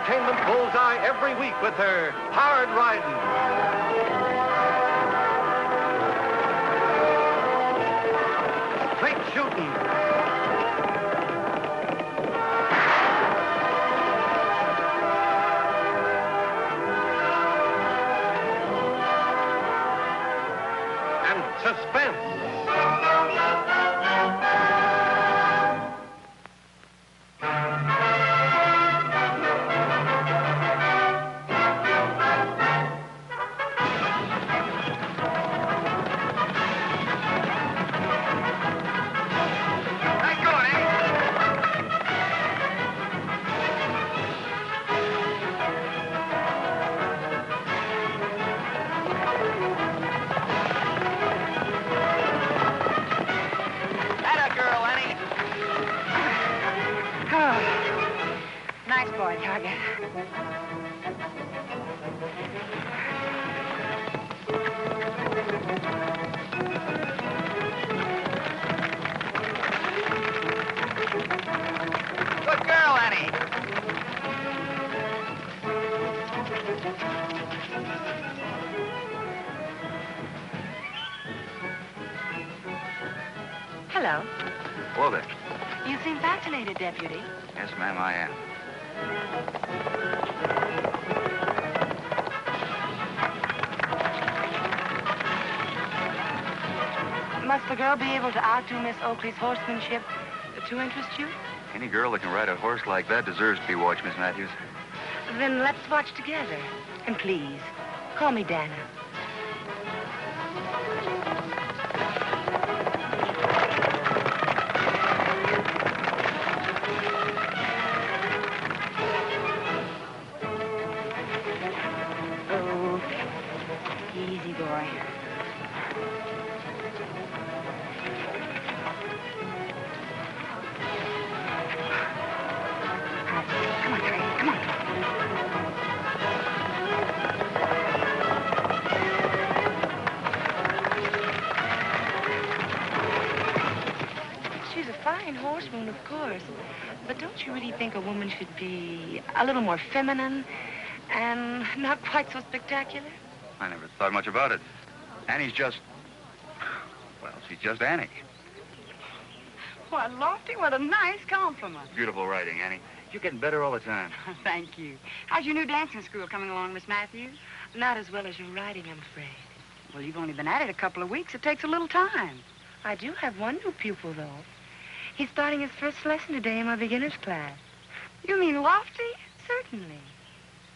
entertainment bullseye every week with her hard riding. Straight shooting. And suspense. Hello. Hello there. You seem fascinated, Deputy. Yes, ma'am, I am. Must the girl be able to outdo Miss Oakley's horsemanship to interest you? Any girl that can ride a horse like that deserves to be watched, Miss Matthews. Then let's watch together. And please, call me Dana. Oh, easy, boy. Come on, Trey, come on. She's a fine horsewoman, of course. But don't you really think a woman should be a little more feminine and not quite so spectacular? I never thought much about it. Annie's just... well, she's just Annie. Why, Lofty, what a nice compliment. Beautiful riding, Annie. You're getting better all the time. Thank you. How's your new dancing school coming along, Miss Matthews? Not as well as your riding, I'm afraid. Well, you've only been at it a couple of weeks. It takes a little time. I do have one new pupil, though. He's starting his first lesson today in my beginner's class. You mean Lofty? Certainly.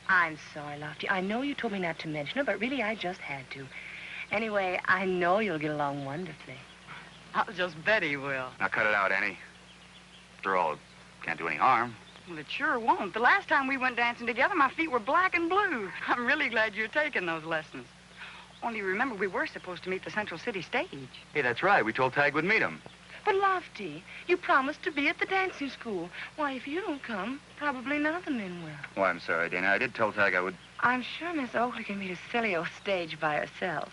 I'm sorry, Lofty. I know you told me not to mention it, but really I just had to. Anyway, I know you'll get along wonderfully. I'll just bet he will. Now cut it out, Annie. After all, it can't do any harm. Well, it sure won't. The last time we went dancing together, my feet were black and blue. I'm really glad you're taking those lessons. Only remember, we were supposed to meet the Central City stage. Hey, that's right. We told Tagg we'd meet him. But, Lofty, you promised to be at the dancing school. Why, if you don't come, probably none of the men will. Oh, I'm sorry, Dana. I did tell Tagg I would... I'm sure Miss Oakley can meet a silly old stage by herself.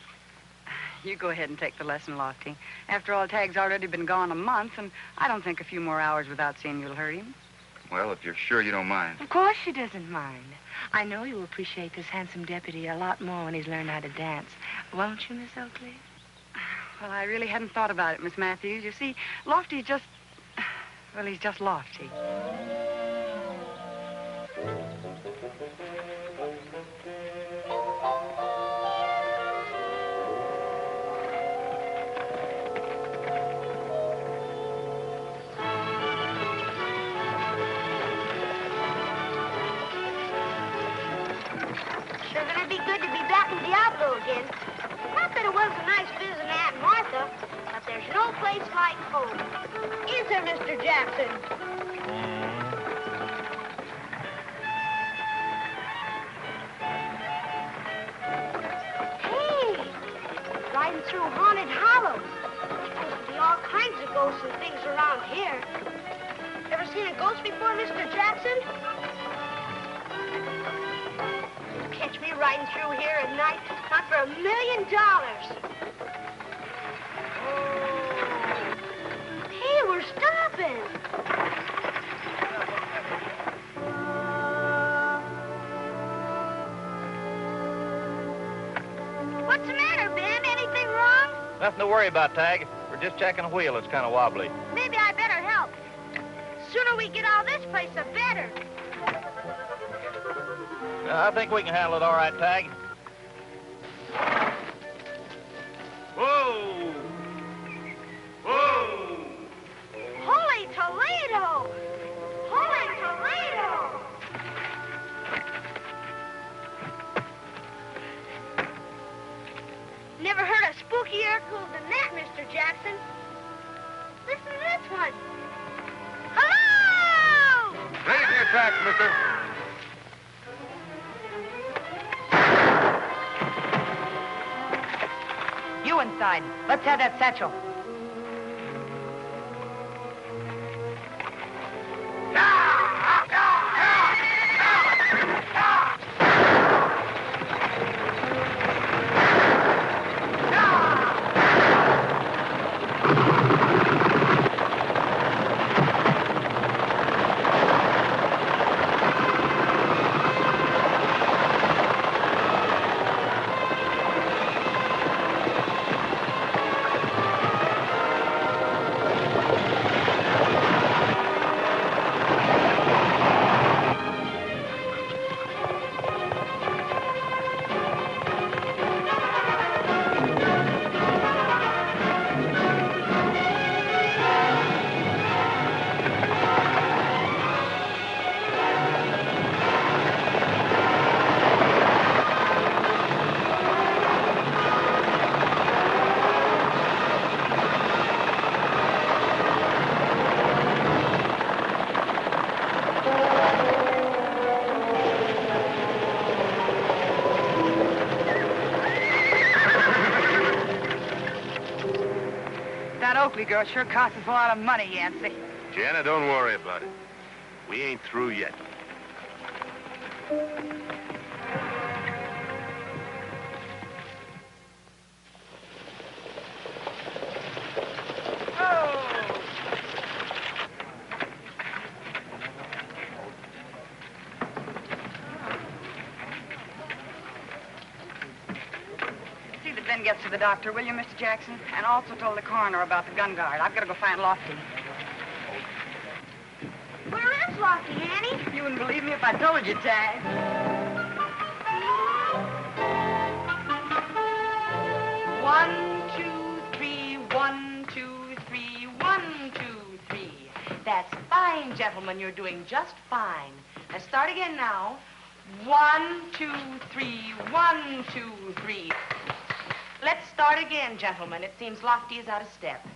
You go ahead and take the lesson, Lofty. After all, Tagg's already been gone a month, and I don't think a few more hours without seeing you'll hurt him. Well, if you're sure you don't mind. Of course she doesn't mind. I know you'll appreciate this handsome deputy a lot more when he's learned how to dance. Won't you, Miss Oakley? Well, I really hadn't thought about it, Miss Matthews. You see, Lofty's just... well, he's just Lofty. Sure gonna be good to be back in Diablo again. Not that it wasn't nice visiting Aunt Martha, but there's no place like home. Is there, Mr. Jackson? Hey, riding through Haunted Hollow. Supposed to be all kinds of ghosts and things around here. Ever seen a ghost before, Mr. Jackson? Catch me riding through here at night, not for $1 million. Hey, we're stopping. Nothing to worry about, Tagg. We're just checking a wheel. It's kind of wobbly. Maybe I better help. Sooner we get out of this place, the better. I think we can handle it all right, Tagg. Whoa! Whoa! Holy Toledo! Holy Toledo! Never heard a spookier cool than that, Mr. Jackson. Listen to this one. Hello! Ready for your tracks, mister. You inside. Let's have that satchel. That Oakley girl sure cost us a lot of money, Yancey. Jana, don't worry about it. We ain't through yet. Ben gets to the doctor, will you, Mr. Jackson? And also told the coroner about the gun guard. I've got to go find Lofty. Where is Lofty, Annie? You wouldn't believe me if I told you, Tagg. One, two, three, 1, 2, 3, 1, 2, 3. That's fine, gentlemen. You're doing just fine. Let's start again now. 1, 2, 3, 1, 2, 3. Let's start again, gentlemen. It seems Lofty is out of step.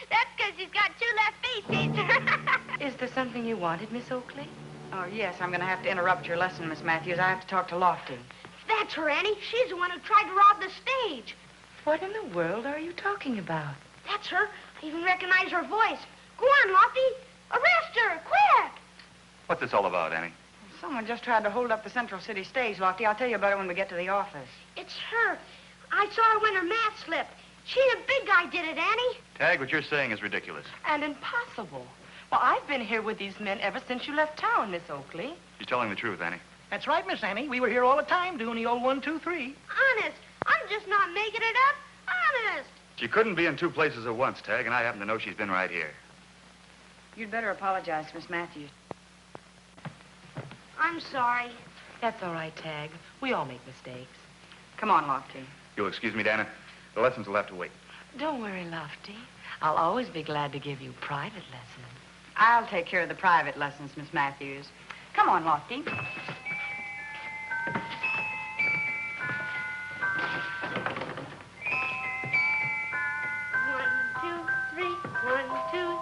That's because he's got 2 left feet, teacher. Is there something you wanted, Miss Oakley? Oh, yes, I'm going to have to interrupt your lesson, Miss Matthews. I have to talk to Lofty. That's her, Annie. She's the one who tried to rob the stage. What in the world are you talking about? That's her. I even recognize her voice. Go on, Lofty. Arrest her, quick. What's this all about, Annie? Someone just tried to hold up the Central City stage, Lofty. I'll tell you about it when we get to the office. It's her. I saw her when her mask slipped. She and a big guy did it, Annie. Tagg, what you're saying is ridiculous. And impossible. Well, I've been here with these men ever since you left town, Miss Oakley. She's telling the truth, Annie. That's right, Miss Annie. We were here all the time doing the old 1, 2, 3. Honest. I'm just not making it up. Honest. She couldn't be in 2 places at once, Tagg, and I happen to know she's been right here. You'd better apologize to Miss Matthews. I'm sorry. That's all right, Tagg. We all make mistakes. Come on, Lofty. You'll excuse me, Dana. The lessons will have to wait. Don't worry, Lofty. I'll always be glad to give you private lessons. I'll take care of the private lessons, Miss Matthews. Come on, Lofty. 1, 2, 3. 1, 2,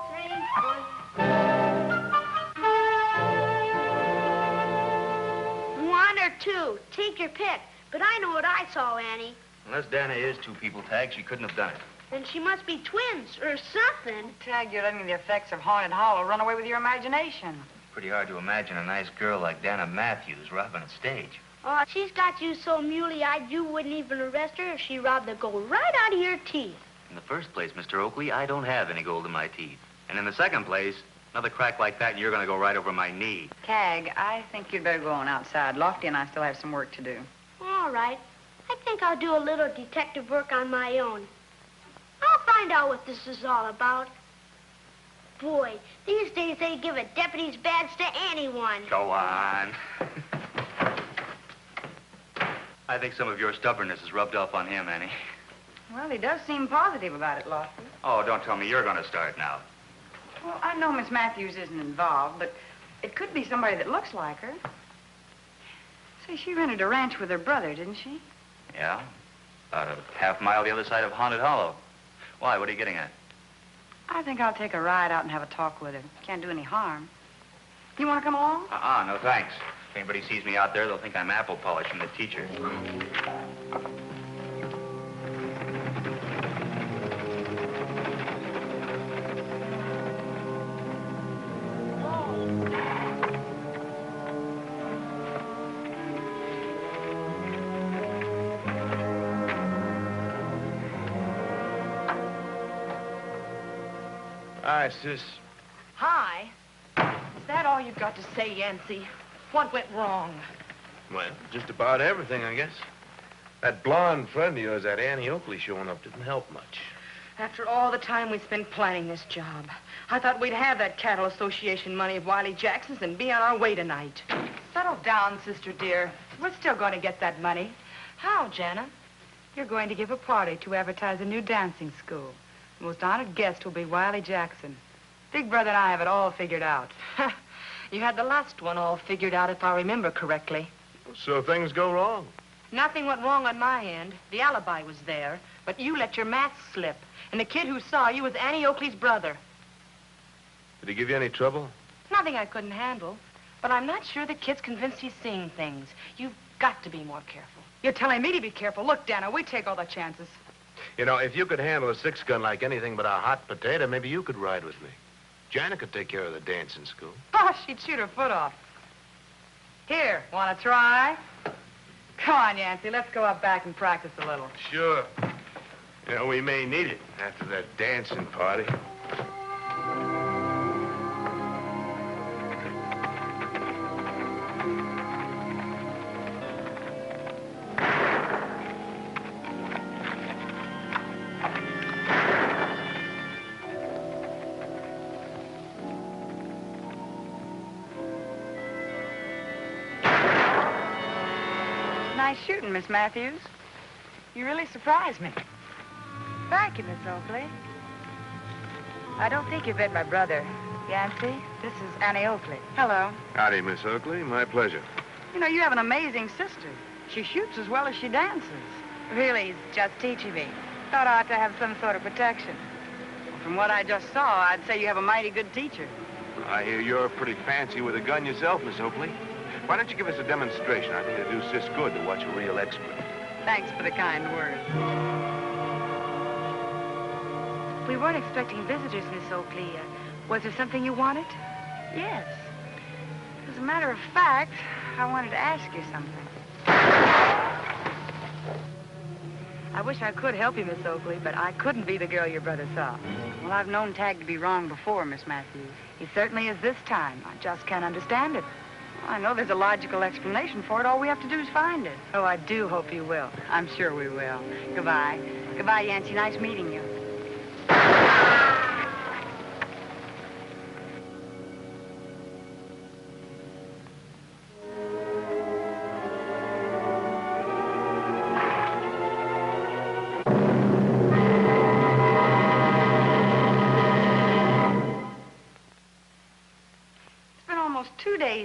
3. 1 or 2. Take your pick. But I know what I saw, Annie. Unless Dana is 2 people, Tagg, she couldn't have done it. Then she must be twins or something. Tagg, you're letting the effects of Haunted Hollow run away with your imagination. Pretty hard to imagine a nice girl like Dana Matthews robbing a stage. Oh, she's got you so muley-eyed you wouldn't even arrest her if she robbed the gold right out of your teeth. In the first place, Mr. Oakley, I don't have any gold in my teeth. And in the second place, another crack like that and you're going to go right over my knee. Tagg, I think you'd better go on outside. Lofty and I still have some work to do. All right. I think I'll do a little detective work on my own. find out what this is all about. Boy, these days they give a deputy's badge to anyone. Go on. I think some of your stubbornness has rubbed off on him, Annie. Well, he does seem positive about it, Lofty. Oh, don't tell me you're going to start now. Well, I know Miss Matthews isn't involved, but it could be somebody that looks like her. Say, she rented a ranch with her brother, didn't she? Yeah? About a half mile the other side of Haunted Hollow. Why? What are you getting at? I think I'll take a ride out and have a talk with her. Can't do any harm. You want to come along? No thanks. If anybody sees me out there, they'll think I'm apple polishing the teacher. Hi, sis. Hi. Is that all you've got to say, Yancy? What went wrong? Well, just about everything, I guess. That blonde friend of yours, that Annie Oakley, showing up didn't help much. After all the time we spent planning this job, I thought we'd have that cattle association money of Wiley Jackson's and be on our way tonight. Settle down, sister dear. We're still going to get that money. How, Jana? You're going to give a party to advertise a new dancing school. The most honored guest will be Wiley Jackson. Big Brother and I have it all figured out. You had the last one all figured out, if I remember correctly. So things go wrong. Nothing went wrong on my end. The alibi was there, but you let your mask slip. And the kid who saw you was Annie Oakley's brother. Did he give you any trouble? Nothing I couldn't handle. But I'm not sure the kid's convinced he's seeing things. You've got to be more careful. You're telling me to be careful. Look, Dana, we take all the chances. You know, if you could handle a six-gun like anything but a hot potato, maybe you could ride with me. Janet could take care of the dancing school. Oh, she'd shoot her foot off. Here, want to try? Come on, Yancy, let's go up back and practice a little. Sure. You know, we may need it after that dancing party. Nice shooting, Miss Matthews. You really surprised me. Thank you, Miss Oakley. I don't think you've met my brother. Yancy, this is Annie Oakley. Hello. Howdy, Miss Oakley. My pleasure. You know, you have an amazing sister. She shoots as well as she dances. Really, he's just teaching me. Thought I ought to have some sort of protection. Well, from what I just saw, I'd say you have a mighty good teacher. I hear you're pretty fancy with a gun yourself, Miss Oakley. Why don't you give us a demonstration? I think it'd do sis good to watch a real expert. Thanks for the kind words. We weren't expecting visitors, Miss Oakley. Was there something you wanted? Yes. As a matter of fact, I wanted to ask you something. I wish I could help you, Miss Oakley, but I couldn't be the girl your brother saw. Well, I've known Tagg to be wrong before, Miss Matthews. He certainly is this time. I just can't understand it. I know there's a logical explanation for it. All we have to do is find it. Oh, I do hope you will. I'm sure we will. Goodbye. Goodbye, Yancy. Nice meeting you.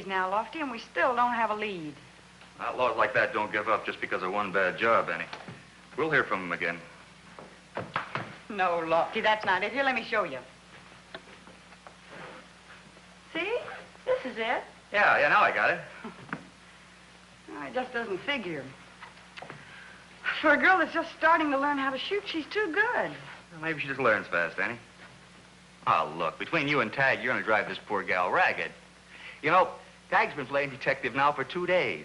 Now, Lofty, and we still don't have a lead. Outlaws like that don't give up just because of one bad job, Annie. We'll hear from them again. No, Lofty, that's not it. Here, let me show you. See? This is it. Yeah, now I got it. No, it just doesn't figure. For a girl that's just starting to learn how to shoot, she's too good. Well, maybe she just learns fast, Annie. Oh, look, between you and Tagg, you're going to drive this poor gal ragged. You know, Tagg's been playing detective now for 2 days.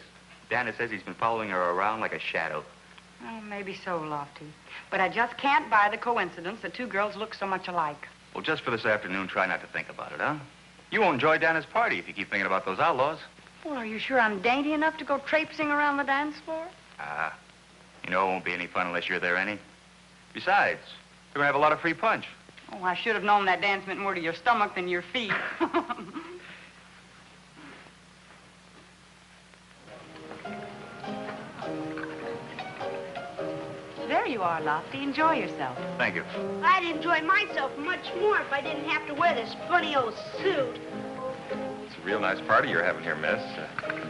Dana says he's been following her around like a shadow. Oh, maybe so, Lofty. But I just can't buy the coincidence that two girls look so much alike. Well, just for this afternoon, try not to think about it, huh? You won't enjoy Dana's party if you keep thinking about those outlaws. Well, are you sure I'm dainty enough to go traipsing around the dance floor? You know it won't be any fun unless you're there, Annie. Besides, You're gonna have a lot of free punch. Oh, I should have known that dance meant more to your stomach than your feet. There you are, Lofty. Enjoy yourself. Thank you. I'd enjoy myself much more if I didn't have to wear this funny old suit. It's a real nice party you're having here, miss.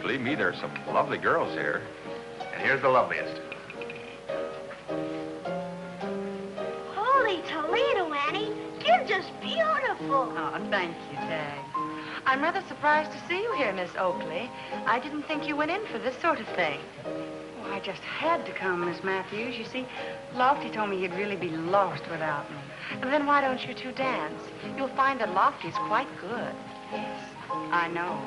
Believe me, there's some lovely girls here. And here's the loveliest. Holy Toledo, Annie. You're just beautiful. Oh, thank you, Tagg. I'm rather surprised to see you here, Miss Oakley. I didn't think you went in for this sort of thing. Oh, I just had to come, Miss Matthews. You see, Lofty told me you'd really be lost without me. Then why don't you two dance? You'll find that Lofty's quite good. Yes, I know.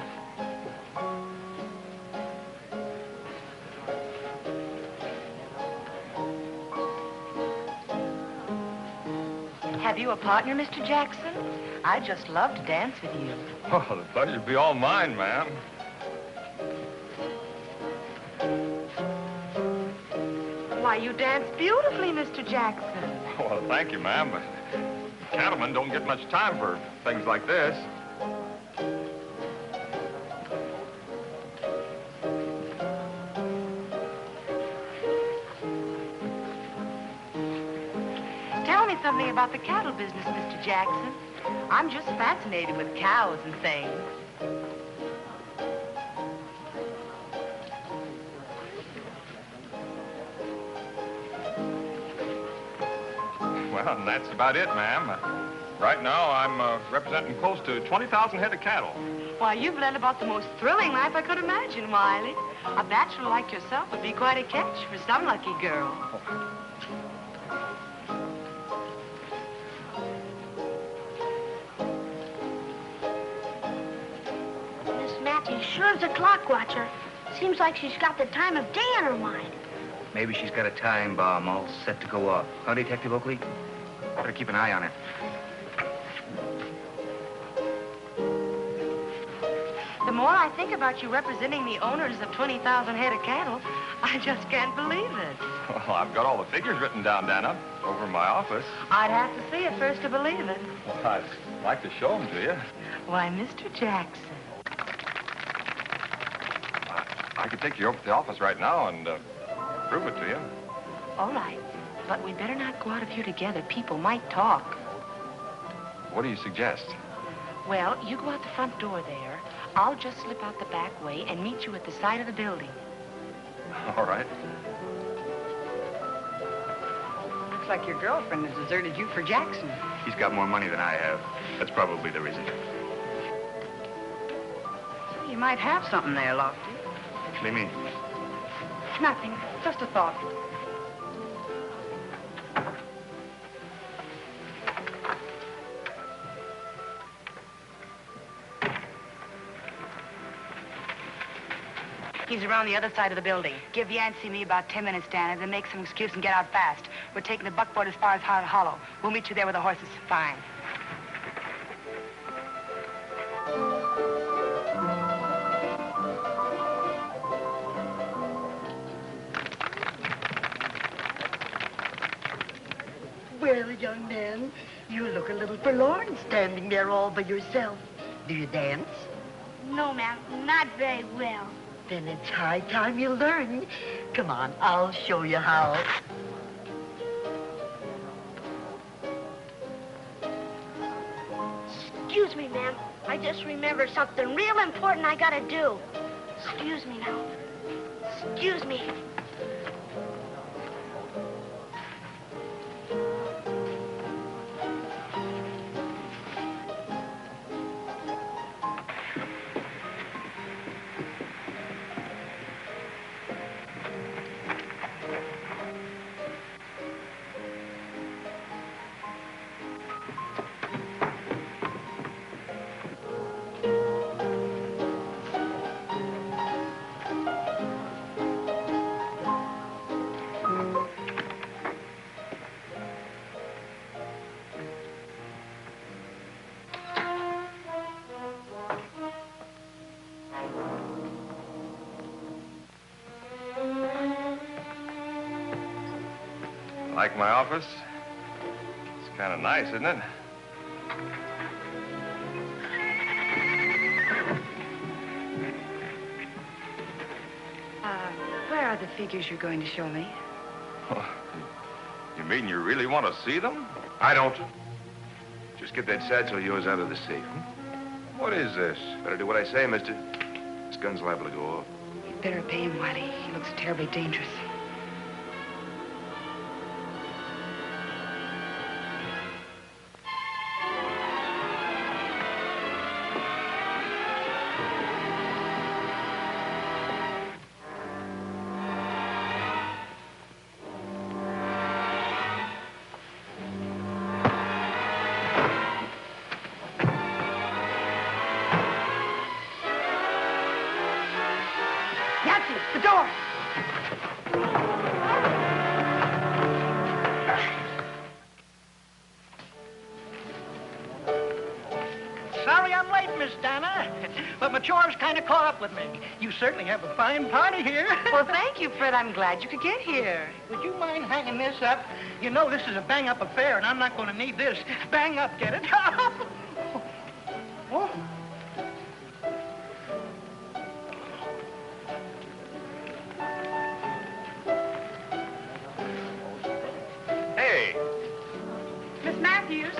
Have you a partner, Mr. Jackson? I'd just love to dance with you. Oh, the pleasure'd be all mine, ma'am. Why, you dance beautifully, Mr. Jackson. Well, thank you, ma'am, but cattlemen don't get much time for things like this. Tell me something about the cattle business, Mr. Jackson. I'm just fascinated with cows and things. Well, and that's about it, ma'am. Right now, I'm representing close to 20,000 head of cattle. Why, you've led about the most thrilling life I could imagine, Wiley. A bachelor like yourself would be quite a catch for some lucky girl. Miss Matthews sure is a clock watcher. Seems like she's got the time of day on her mind. Maybe she's got a time bomb all set to go off. Huh, Detective Oakley? Better keep an eye on her. The more I think about you representing the owners of 20,000 head of cattle, I just can't believe it. Well, I've got all the figures written down, Dana, over in my office. I'd have to see it first to believe it. Well, I'd like to show them to you. Why, Mr. Jackson. I could take you over to the office right now and prove it to you. All right, but we better not go out of here together. People might talk. What do you suggest? Well, you go out the front door there. I'll just slip out the back way and meet you at the side of the building. All right. Looks like your girlfriend has deserted you for Jackson. He's got more money than I have. That's probably the reason. You might have something there, Lofty. What do you mean? Nothing. Just a thought. He's around the other side of the building. Give Yancey and me about 10 minutes, Dana, then make some excuse and get out fast. We're taking the buckboard as far as Hard Hollow. We'll meet you there with the horses. Fine. Well, young man, you look a little forlorn standing there all by yourself. Do you dance? No, ma'am, not very well. Then it's high time you learn. Come on, I'll show you how. Excuse me, ma'am. I just remembered something real important I gotta do. Excuse me now. Excuse me. Like my office? kind of nice, isn't it? Where are the figures you're going to show me? Oh, you mean you really want to see them? I don't. Just get that satchel of yours out of the safe. What is this? Better do what I say, mister. This gun's liable to go off. You'd better pay him, Wiley. He looks terribly dangerous. The door! Sorry I'm late, Miss Dana, but my chores kind of caught up with me. You certainly have a fine party here. Well, thank you, Fred. I'm glad you could get here. Would you mind hanging this up? You know this is a bang-up affair, and I'm not going to need this. Bang up, get it? Oh. Hey, Miss Matthews,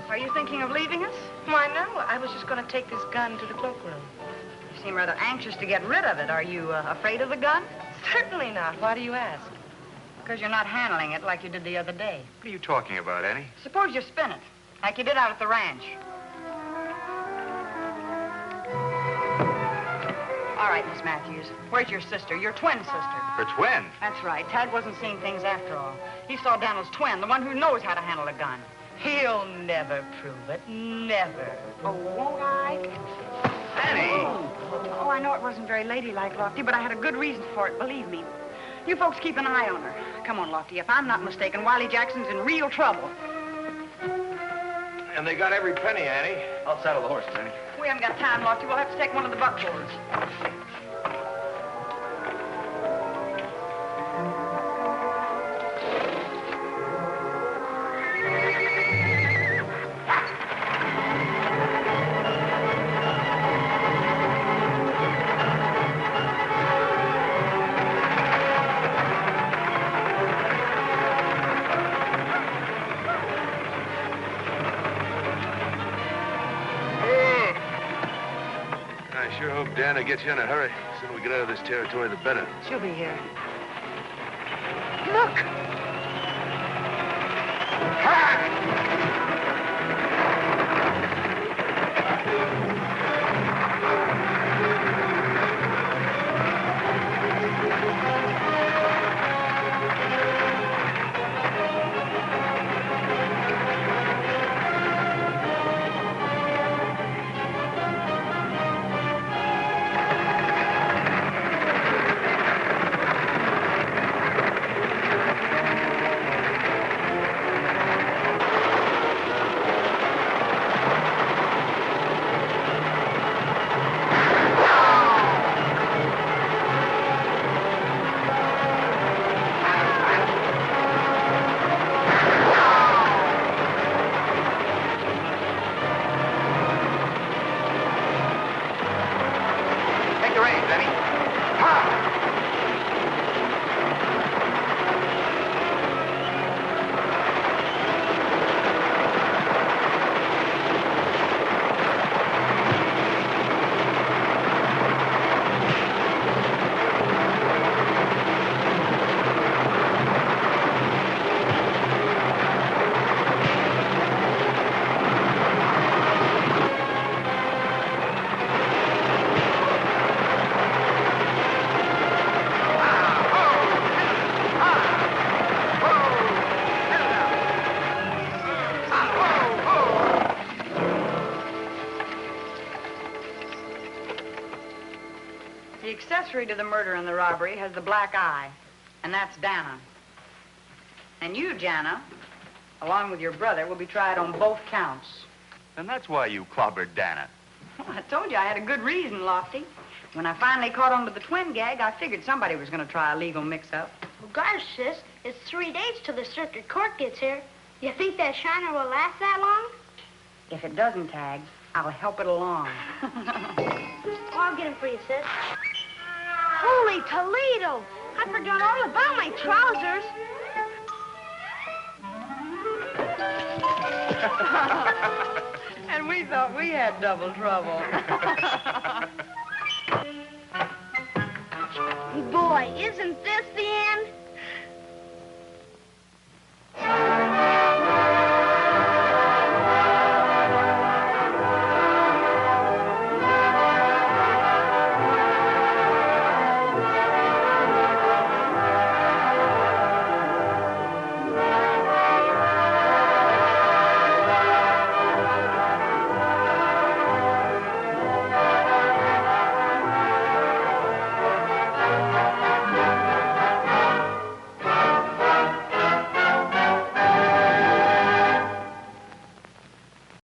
are you thinking of leaving us? Why, no. I was just going to take this gun to the cloakroom. You seem rather anxious to get rid of it. Are you afraid of the gun? Certainly not. Why do you ask? Because you're not handling it like you did the other day. what are you talking about, Annie? Suppose you spin it, like you did out at the ranch. All right, Miss Matthews. Where's your sister? Your twin sister. Her twin. That's right. Tagg wasn't seeing things after all. He saw Daniel's twin, the one who knows how to handle a gun. He'll never prove it. Never. Oh, won't I? Annie! Oh, I know it wasn't very ladylike, Lofty, but I had a good reason for it, believe me. You folks keep an eye on her. Come on, Lofty. If I'm not mistaken, Wiley Jackson's in real trouble. And they got every penny, Annie. I'll saddle the horses, Annie. We haven't got time, Lofty. We'll have to take one of the buckboards. I sure hope Dana gets you in a hurry. The sooner we get out of this territory, the better. She'll be here. Look! The accessory to the murder and the robbery has the black eye, and that's Dana. And you, Jana, along with your brother, will be tried on both counts. And that's why you clobbered Dana. Well, I told you I had a good reason, Lofty. When I finally caught on to the twin gag, I figured somebody was going to try a legal mix-up. Well, gosh, sis, it's 3 days till the circuit court gets here. You think that shiner will last that long? If it doesn't, Tagg, I'll help it along. Oh, I'll get him for you, sis. Holy Toledo! I forgot all about my trousers. And we thought we had double trouble. Boy, isn't this the end?